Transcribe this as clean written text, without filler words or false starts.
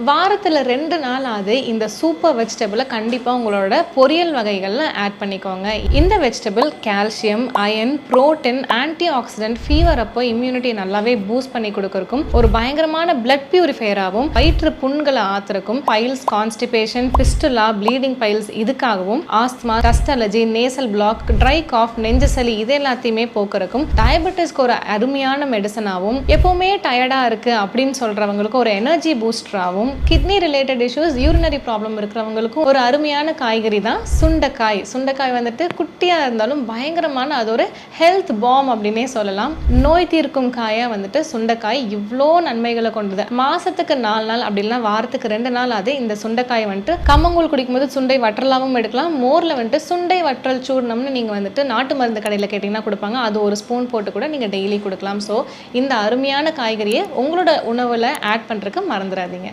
வாரத்தில் 2 நாளாவது இந்த சூப்பர் வெஜிடபிளை கண்டிப்பாக உங்களோட பொரியல் வகைகளில் ஆட் பண்ணிக்கோங்க. இந்த vegetable calcium, iron, protein, antioxidant, fever அப்போ இம்யூனிட்டி நல்லாவே பூஸ்ட் பண்ணி கொடுக்கறக்கும், ஒரு பயங்கரமான பிளட் பியூரிஃபையராகவும், வயிற்று புண்களை ஆத்துறக்கும், piles, constipation, fistula, bleeding piles இதுக்காகவும், asthma, dust allergy, nasal block, dry cough, நெஞ்சு சளி இது எல்லாத்தையுமே போக்குறக்கும், டயபெட்டிஸ்க்கு ஒரு அருமையான மெடிசனாகவும், எப்பவுமே டயர்டாக இருக்கு அப்படின்னு சொல்றவங்களுக்கு ஒரு எனர்ஜி பூஸ்டராகவும், kidney related issues, urinary problem இருக்கிறவங்களுக்கும் ஒரு அருமையான காய்கறி தான் சுண்டைக்காய். சுண்டைக்காய் வந்துட்டு குட்டியாக இருந்தாலும் பயங்கரமான அது ஒரு ஹெல்த் பாம் அப்படின்னே சொல்லலாம். நோய் தீர்க்கும் காயாக வந்துட்டு சுண்டைக்காய் இவ்வளோ நன்மைகளை கொண்டது. மாசத்துக்கு 4 நாள் அப்படி இல்லைனா வாரத்துக்கு 2 நாள் அது இந்த சுண்டைக்காய் வந்துட்டு கம்மங்கூழ் குடிக்கும்போது சுண்டை வற்றலாவும் எடுக்கலாம். மோரில் வந்துட்டு சுண்டை வற்றல் சூர்ணம்னு நீங்கள் வந்துட்டு நாட்டு மருந்து கடையில் கேட்டிங்கன்னா கொடுப்பாங்க. அது ஒரு ஸ்பூன் போட்டு கூட நீங்கள் டெய்லி கொடுக்கலாம். ஸோ இந்த அருமையான காய்கறியை உங்களோட உணவில் ஆட் பண்ணுறதுக்கு மறந்துடாதீங்க.